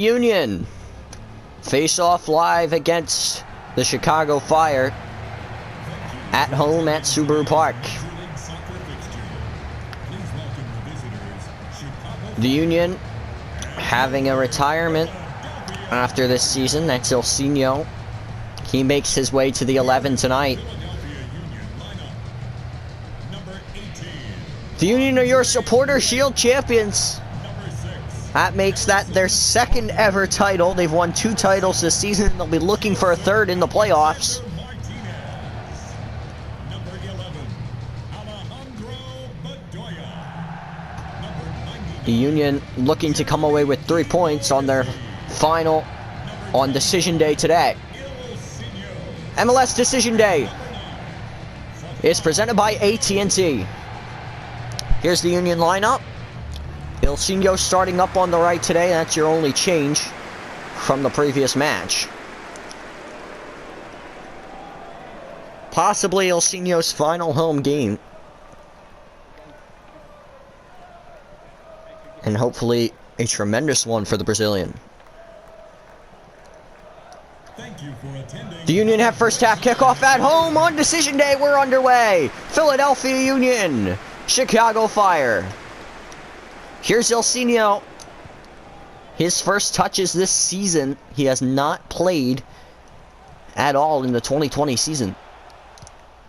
Union face off live against the Chicago Fire at home at Subaru Park. The Union having a retirement after this season. That's Ilsinho. He makes his way to the 11 tonight. The Union are your Supporter Shield champions. That makes that their second ever title. They've won 2 titles this season. They'll be looking for a third in the playoffs. The Union looking to come away with 3 points on their final on Decision Day today. MLS Decision Day is presented by AT&T. Here's the Union lineup. Ilsinho starting up on the right today. That's your only change from the previous match. Possibly Ilsinho's final home game. And hopefully a tremendous one for the Brazilian. The Union have first half kickoff at home on Decision Day. We're underway. Philadelphia Union, Chicago Fire. Here's Ilsinho. His first touches this season. He has not played at all in the 2020 season.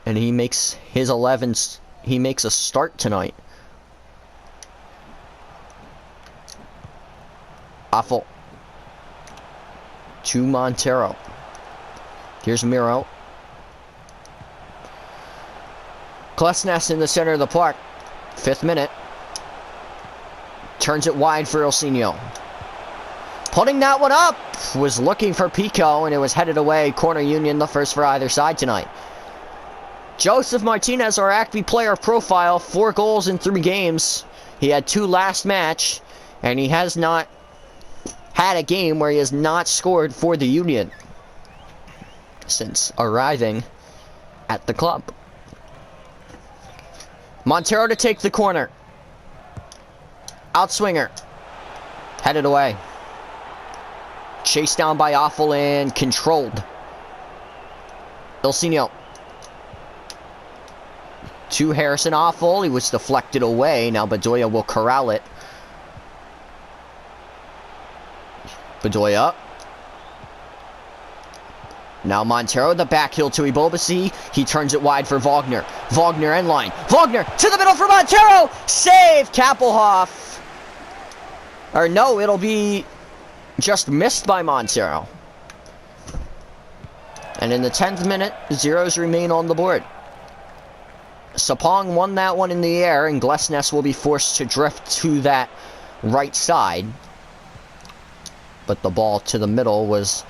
And he makes his 11s. He makes a start tonight. Awful. To Montero. Here's Miro. Klesnes in the center of the park. 5th minute. Turns it wide for Ilsinho. Putting that one up. Was looking for Pico, and it was headed away. Corner Union, the first for either side tonight. Joseph Martinez, our Acme player profile. 4 goals in 3 games. He had 2 last match, and he has not had a game where he has not scored for the Union since arriving at the club. Montero to take the corner. Outswinger. Headed away. Chased down by Offel and controlled. Ilsinho. To Harrison Offel. He was deflected away. Now Bedoya will corral it. Bedoya. Now Montero, the back heel to Ibobasi. He turns it wide for Wagner. Wagner end line. Wagner to the middle for Montero. Save Kappelhoff. Or no, it'll be just missed by Montero. And in the 10th minute, 0s remain on the board. Sapong won that one in the air, and Glesnes will be forced to drift to that right side. But the ball to the middle was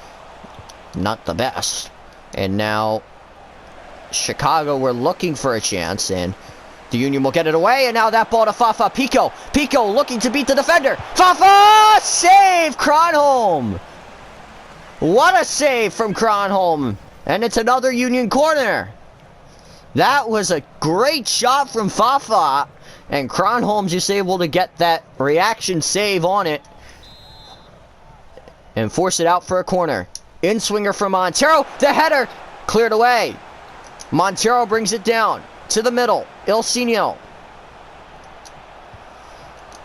not the best. And now Chicago were looking for a chance, and the Union will get it away, and now that ball to Fafa. Pico. Pico looking to beat the defender. Fafa! Save Kronholm! What a save from Kronholm. And it's another Union corner. That was a great shot from Fafa. And Kronholm just able to get that reaction save on it. And force it out for a corner. In-swinger from Montero. The header cleared away. Montero brings it down to the middle. Ilsinho.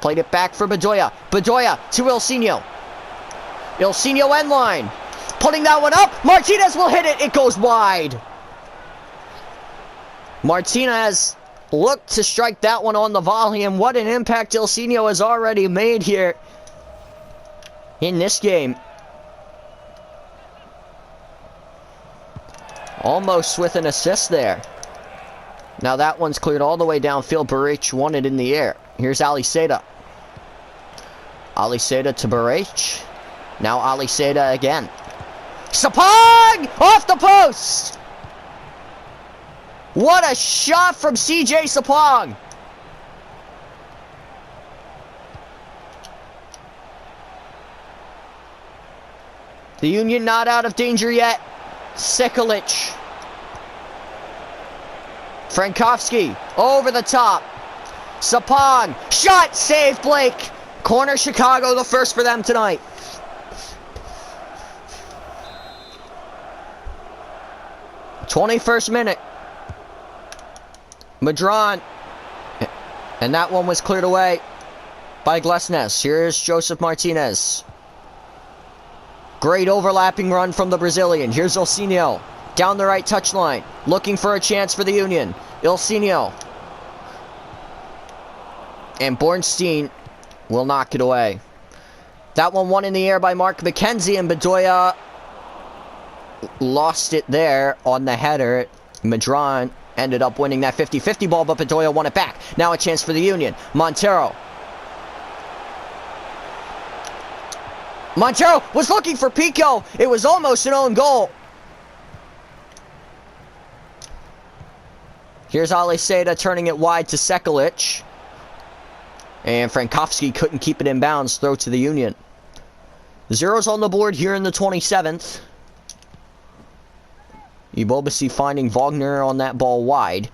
Played it back for Bedoya. Bedoya to Ilsinho. Ilsinho end line. Putting that one up. Martinez will hit it. It goes wide. Martinez looked to strike that one on the volley, and what an impact Ilsinho has already made here in this game. Almost with an assist there. Now that one's cleared all the way downfield. Barich won it in the air. Here's Ali Seda. Ali Seda to Barich. Now Ali Seda again. Sapong! Off the post! What a shot from CJ Sapong! The Union not out of danger yet. Sekulic. Frankowski over the top. Sapong. Shot! Save Blake. Corner Chicago, the first for them tonight. 21st minute. Madron. And that one was cleared away by Glesnes. Here's Joseph Martinez. Great overlapping run from the Brazilian. Here's Ilsinho. Down the right touchline. Looking for a chance for the Union. Ilsinho. And Bornstein will knock it away. That one won in the air by Mark McKenzie, and Bedoya lost it there on the header. Madron ended up winning that 50-50 ball, but Bedoya won it back. Now a chance for the Union. Montero. Montero was looking for Pico. It was almost an own goal. Here's Ali Seda turning it wide to Sekulic. And Frankowski couldn't keep it in bounds. Throw to the Union. Zeros on the board here in the 27th. Ibobasi finding Wagner on that ball wide.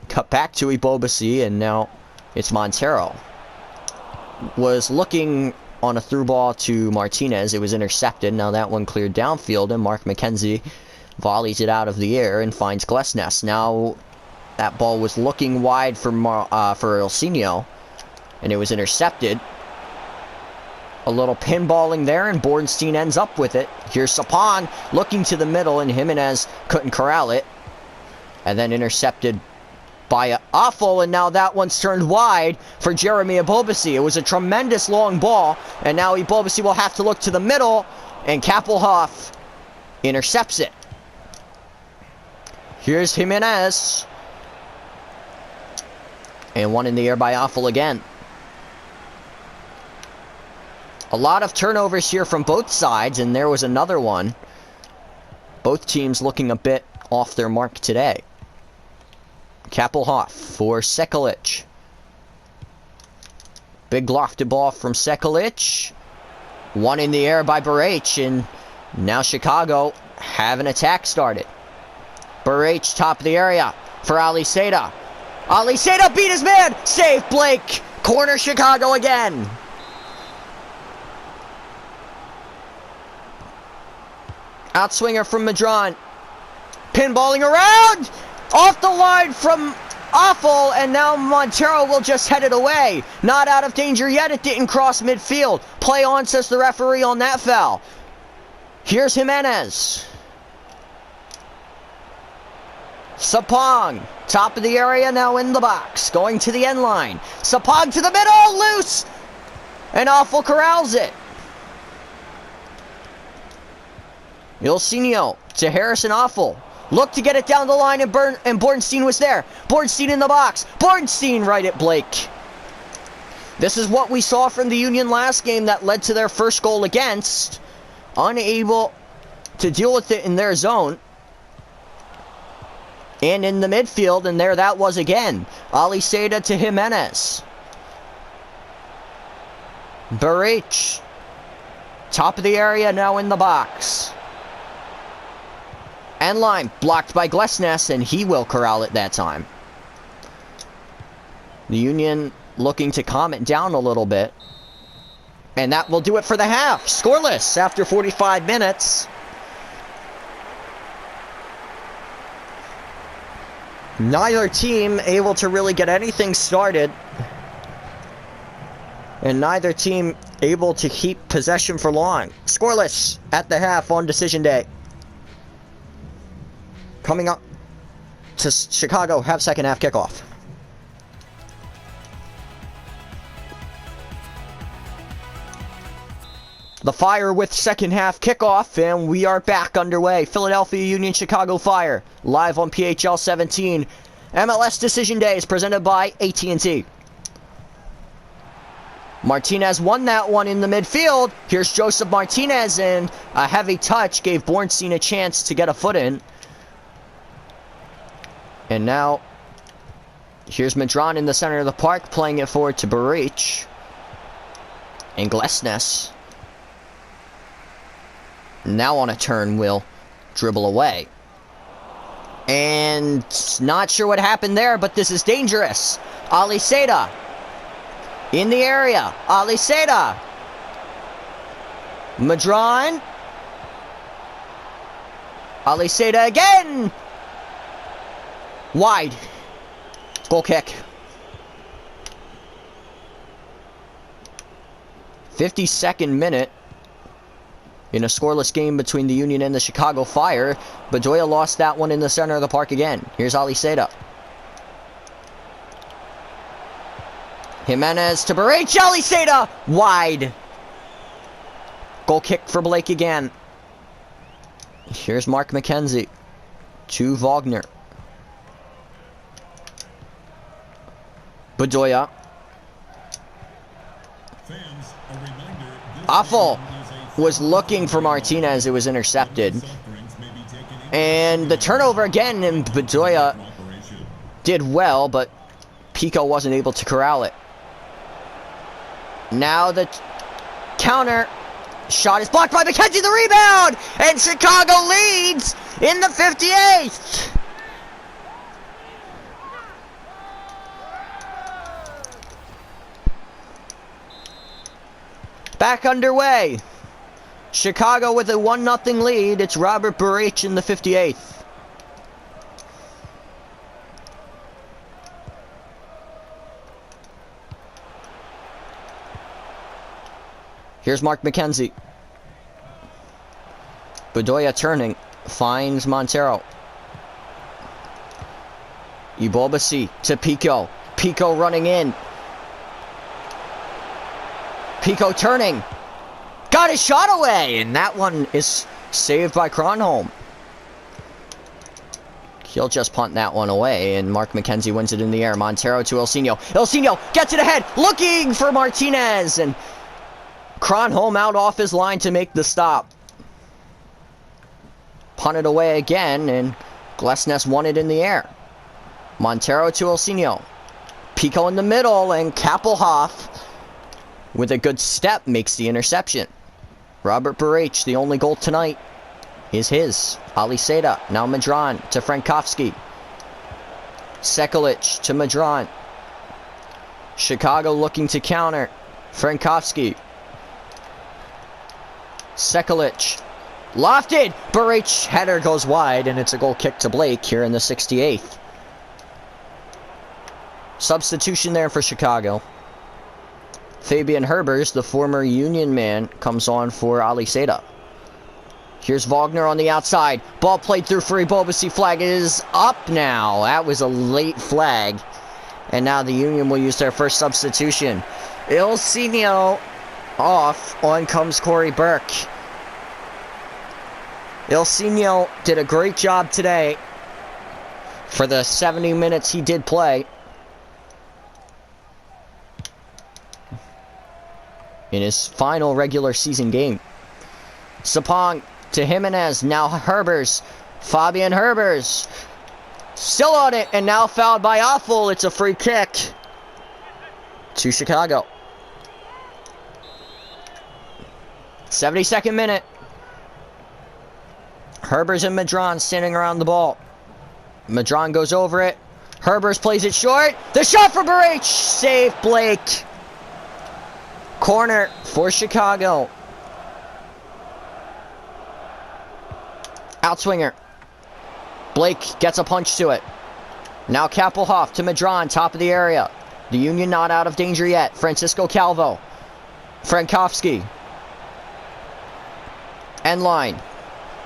Cut back to Ibobasi, and now it's Montero. Was looking on a through ball to Martinez. It was intercepted. Now that one cleared downfield, and Mark McKenzie volleys it out of the air and finds Glesnes. Now that ball was looking wide for Ilsinho, and it was intercepted. A little pinballing there, and Bornstein ends up with it. Here's Sapong looking to the middle, and Jimenez couldn't corral it. And then intercepted by Affel, and now that one's turned wide for Jeremy Ibobasi. It was a tremendous long ball, and now Ibobasi will have to look to the middle, and Kappelhoff intercepts it. Here's Jimenez. And one in the air by Affel again. A lot of turnovers here from both sides, and there was another one. Both teams looking a bit off their mark today. Kappelhoff for Sekulic. Big lofted ball from Sekulic. One in the air by Barach, and now Chicago have an attack started. Barach top of the area for Ali Seda. Ali Seda beat his man! Save Blake! Corner Chicago again! Outswinger from Madron. Pinballing around! Off the line from Affel, and now Montero will just head it away. Not out of danger yet. It didn't cross midfield. Play on, says the referee on that foul. Here's Jimenez. Sapong. Top of the area, now in the box. Going to the end line. Sapong to the middle. Loose! And Affel corrals it. Ilsinho to Harrison Affel. Looked to get it down the line, and Bornstein was there. Bornstein in the box. Bornstein right at Blake. This is what we saw from the Union last game that led to their first goal against. Unable to deal with it in their zone. And in the midfield, and there that was again. Ali Seda to Jimenez. Barach. Top of the area, now in the box. End line blocked by Glesnes, and he will corral it that time. The Union looking to calm it down a little bit. And that will do it for the half. Scoreless after 45 minutes. Neither team able to really get anything started. And neither team able to keep possession for long. Scoreless at the half on decision day. Coming up to Chicago, have second half kickoff. The Fire with second half kickoff, and we are back underway. Philadelphia Union Chicago Fire, live on PHL 17. MLS Decision Day is presented by AT&T. Martinez won that one in the midfield. Here's Joseph Martinez, and a heavy touch gave Bornstein a chance to get a foot in. And now, here's Madron in the center of the park, playing it forward to Barach. And Glesnes, now on a turn, will dribble away. And not sure what happened there, but this is dangerous. Ali Seda in the area. Ali Seda. Madron. Ali Seda again! Wide. Goal kick. 52nd minute. In a scoreless game between the Union and the Chicago Fire, Bedoya lost that one in the center of the park again. Here's Ali Seda. Jimenez to Barrage. Ali Seda! Wide. Goal kick for Blake again. Here's Mark McKenzie. To Wagner. Bedoya. Awful. Was looking for Martinez. It was intercepted. And the turnover again, and Bedoya did well, but Pico wasn't able to corral it. Now the counter shot is blocked by McKenzie, the rebound! And Chicago leads in the 58th! Back underway. Chicago with a 1-0 lead. It's Robert Barrage in the 58th. Here's Mark McKenzie. Bedoya turning. Finds Montero. Ibobasi to Pico. Pico running in. Pico turning. Got his shot away, and that one is saved by Kronholm. He'll just punt that one away, and Mark McKenzie wins it in the air. Montero to Ilsinho. Ilsinho gets it ahead, looking for Martinez, and Kronholm out off his line to make the stop. Punted away again, and Glesnes won it in the air. Montero to Ilsinho. Pico in the middle, and Kappelhoff, with a good step, makes the interception. Robert Barrage, the only goal tonight, is his. Ali Seda, now Madron to Frankowski. Sekulic to Madron. Chicago looking to counter. Frankowski. Sekulic. Lofted! Barrage header goes wide, and it's a goal kick to Blake here in the 68th. Substitution there for Chicago. Fabian Herbers, the former Union man, comes on for Ali Seda. Here's Wagner on the outside. Ball played through for Ibobasi. Flag is up now. That was a late flag. And now the Union will use their first substitution. Ilsinho off. On comes Corey Burke. Ilsinho did a great job today for the 70 minutes he did play. In his final regular season game. Sapong to Jimenez. Now Herbers. Fabian Herbers. Still on it, and now fouled by Awful. It's a free kick to Chicago. 72nd minute. Herbers and Madron standing around the ball. Madron goes over it. Herbers plays it short. The shot for Barrage. Save Blake. Corner for Chicago. Outswinger. Blake gets a punch to it. Now Kappelhoff to Madron, top of the area. The Union not out of danger yet. Francisco Calvo. Frankowski. End line.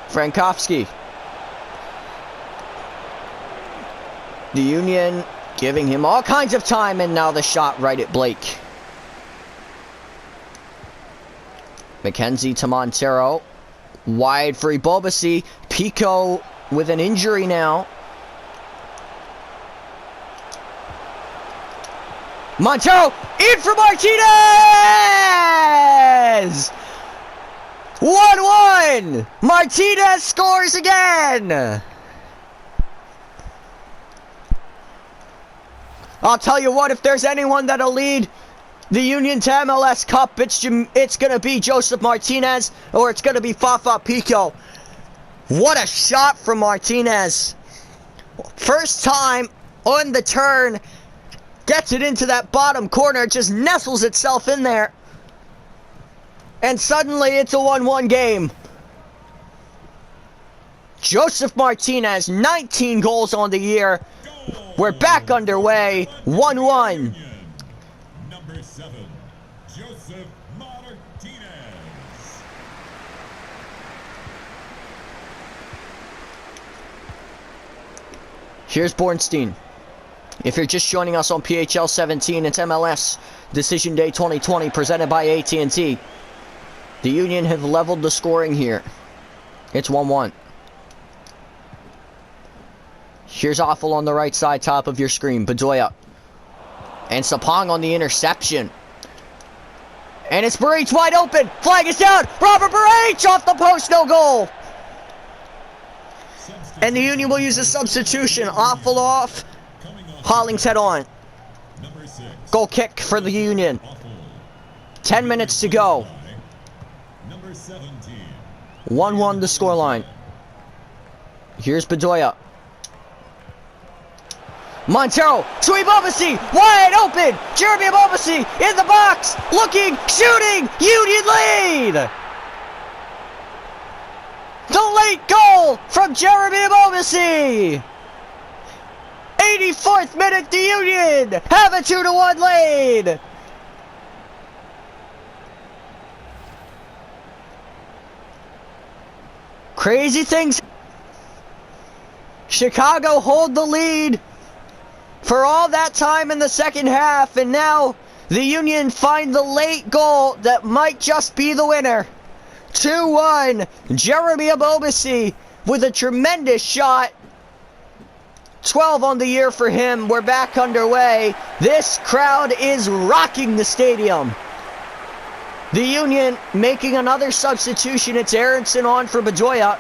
Frankowski. The Union giving him all kinds of time, and now the shot right at Blake. McKenzie to Montero. Wide for Ibobasi. Pico with an injury now. Montero in for Martinez! 1-1! Martinez scores again! I'll tell you what, if there's anyone that'll lead the Union to MLS Cup, it's going to be Joseph Martinez, or it's going to be Fafa Pico. What a shot from Martinez. First time on the turn. Gets it into that bottom corner. Just nestles itself in there. And suddenly it's a 1-1 game. Joseph Martinez, 19 goals on the year. We're back underway, 1-1. Number 7, Joseph Martinez. Here's Bornstein. If you're just joining us on PHL 17, it's MLS Decision Day 2020 presented by AT&T. The Union have leveled the scoring here. It's 1-1. Here's Offal on the right side, top of your screen. Bedoya. And Sapong on the interception. And it's Barich wide open. Flag is down. Robert Barich off the post, no goal. And the Union will use a substitution. Offal off. Hollingshead on. Goal kick for the Union. 10 minutes to go. 1-1 the scoreline. Here's Bedoya. Montero, Sweet Bobasi, wide open! Jeremy Bobasi in the box, looking, shooting, Union lead! The late goal from Jeremy Bobasi! 84th minute, the Union have a 2-1 lead! Crazy things. Chicago hold the lead for all that time in the second half, and now the Union find the late goal that might just be the winner. 2-1, Jeremy Abobasi with a tremendous shot. 12 on the year for him. We're back underway. This crowd is rocking the stadium. The Union making another substitution. It's Aronson on for Bedoya.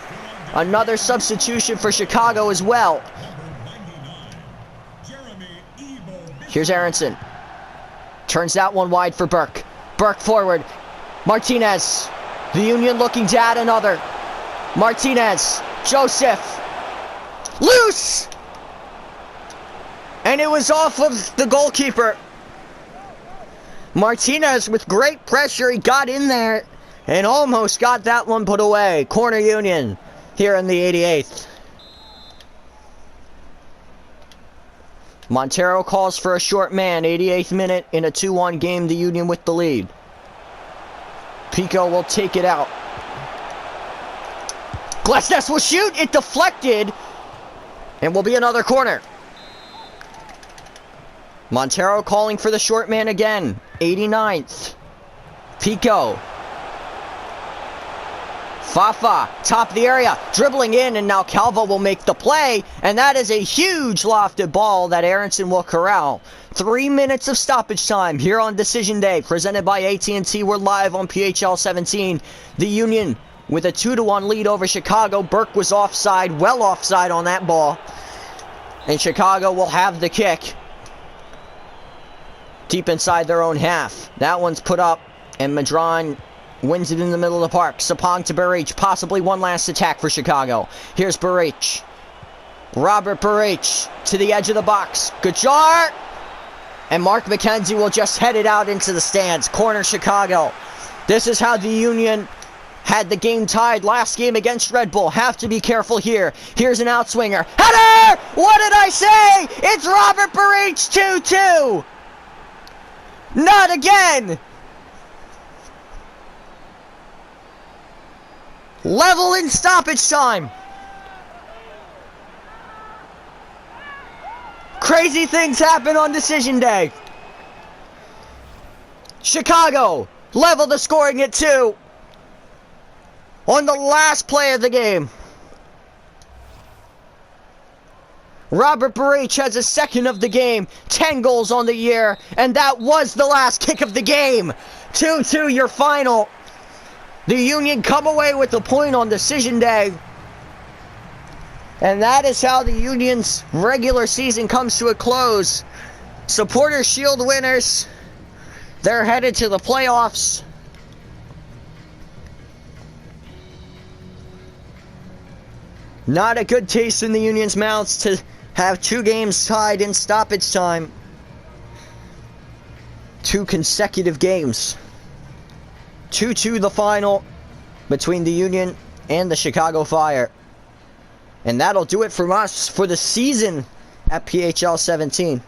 Another substitution for Chicago as well. Here's Aronson. Turns that one wide for Burke. Burke forward. Martinez. The Union looking to add another. Martinez. Joseph. Loose! And it was off of the goalkeeper. Martinez with great pressure. He got in there and almost got that one put away. Corner Union here in the 88th. Montero calls for a short man. 88th minute in a 2-1 game. The Union with the lead. Pico will take it out. Glesnes will shoot. It deflected. And will be another corner. Montero calling for the short man again. 89th. Pico. Fafa, top of the area, dribbling in, and now Calvo will make the play, and that is a huge lofted ball that Aronson will corral. 3 minutes of stoppage time here on Decision Day, presented by AT&T. We're live on PHL 17. The Union with a 2-1 lead over Chicago. Burke was offside, well offside on that ball, and Chicago will have the kick deep inside their own half. That one's put up, and Madron wins it in the middle of the park. Sapong to Barich. Possibly one last attack for Chicago. Here's Barich. Robert Barich to the edge of the box. Gajar! And Mark McKenzie will just head it out into the stands. Corner Chicago. This is how the Union had the game tied last game against Red Bull. Have to be careful here. Here's an outswinger. Header! What did I say? It's Robert Barich 2-2. Not again! Level in stoppage time. Crazy things happen on Decision Day. Chicago level the scoring at 2 on the last play of the game. Robert Barich has a second of the game, 10 goals on the year, and that was the last kick of the game. 2-2 your final. The Union come away with the point on Decision Day. And that is how the Union's regular season comes to a close. Supporter Shield winners. They're headed to the playoffs. Not a good taste in the Union's mouths to have 2 games tied in stoppage time. 2 consecutive games. 2-2 the final between the Union and the Chicago Fire. And that'll do it from us for the season at PHL 17.